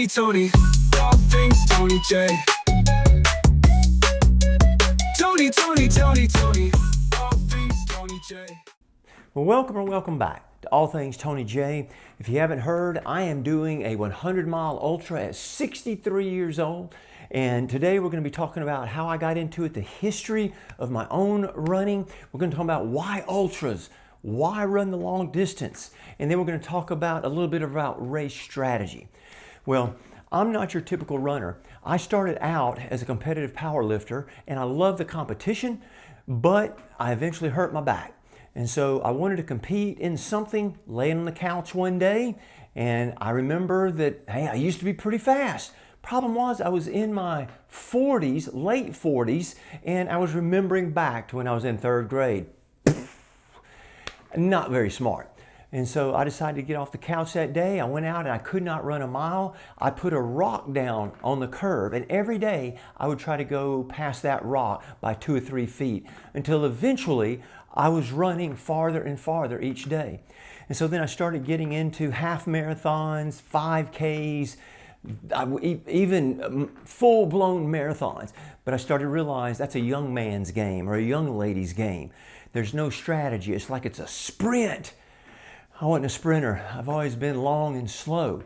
Tony. All things Tony J. Tony. All things Tony J. Well, welcome back to All Things Tony J. If you haven't heard, I am doing a 100-mile ultra at 63 years old. And today we're going to be talking about how I got into it, the history of my own running. We're going to talk about why ultras, why run the long distance. And then we're going to talk about a little bit about race strategy. Well, I'm not your typical runner. I started out as a competitive power lifter and I love the competition, but I eventually hurt my back. And so I wanted to compete in something, laying on the couch one day, and I remember that, hey, I used to be pretty fast. Problem was I was in my 40s, late 40s, and I was remembering back to when I was in third grade. Not very smart. And so I decided to get off the couch that day. I went out and I could not run a mile. I put a rock down on the curb, and every day I would try to go past that rock by 2 or 3 feet until eventually I was running farther and farther each day. And so then I started getting into half marathons, 5Ks, even full-blown marathons. But I started to realize that's a young man's game or a young lady's game. There's no strategy. It's like it's a sprint. I wasn't a sprinter. I've always been long and slow.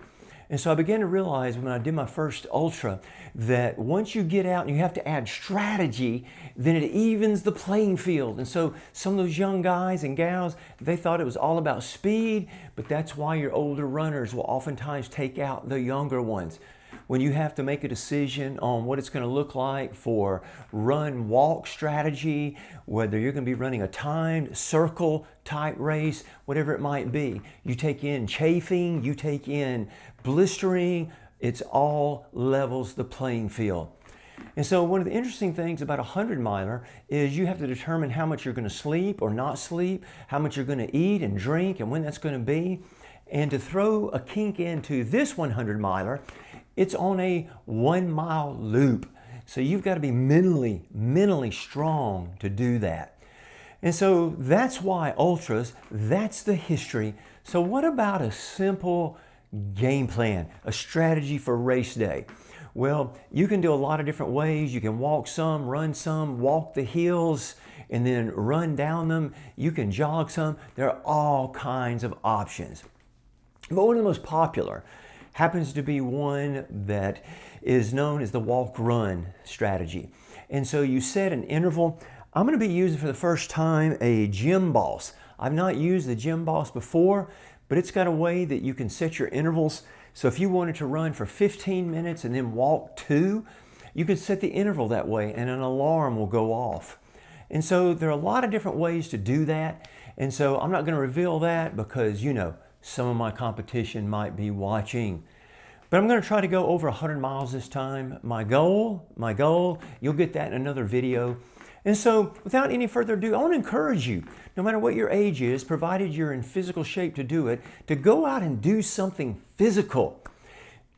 And so I began to realize when I did my first ultra that once you get out and you have to add strategy, then it evens the playing field. And so some of those young guys and gals, they thought it was all about speed, but that's why your older runners will oftentimes take out the younger ones. When you have to make a decision on what it's going to look like for run-walk strategy, whether you're going to be running a timed circle type race, whatever it might be, you take in chafing, you take in blistering, it's all levels the playing field. And so one of the interesting things about a 100-miler is you have to determine how much you're going to sleep or not sleep, how much you're going to eat and drink, and when that's going to be. And to throw a kink into this 100-miler, it's on a 1-mile loop. So you've got to be mentally strong to do that. And so that's why ultras, that's the history. So what about a simple game plan, a strategy for race day? Well, you can do a lot of different ways. You can walk some, run some, walk the hills, and then run down them. You can jog some. There are all kinds of options. But one of the most popular happens to be one that is known as the walk-run strategy. And so you set an interval. I'm going to be using for the first time a Gym Boss. I've not used the Gym Boss before, but it's got a way that you can set your intervals. So if you wanted to run for 15 minutes and then walk 2, you could set the interval that way and an alarm will go off. And so there are a lot of different ways to do that. And so I'm not going to reveal that because, you know, some of my competition might be watching. But I'm going to try to go over 100 miles this time. My goal, you'll get that in another video. And so without any further ado, I want to encourage you, no matter what your age is, provided you're in physical shape to do it, to go out and do something physical.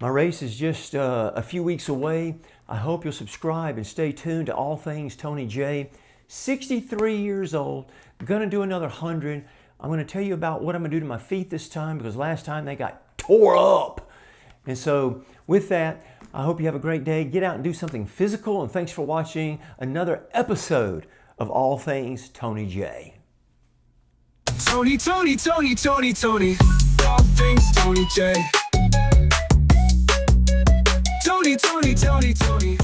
My race is just a few weeks away. I hope you'll subscribe and stay tuned to All Things Tony J. 63 years old, going to do another 100. I'm going to tell you about what I'm going to do to my feet this time because last time they got tore up. And so with that, I hope you have a great day. Get out and do something physical. And thanks for watching another episode of All Things Tony J. Tony. All things Tony J. Tony.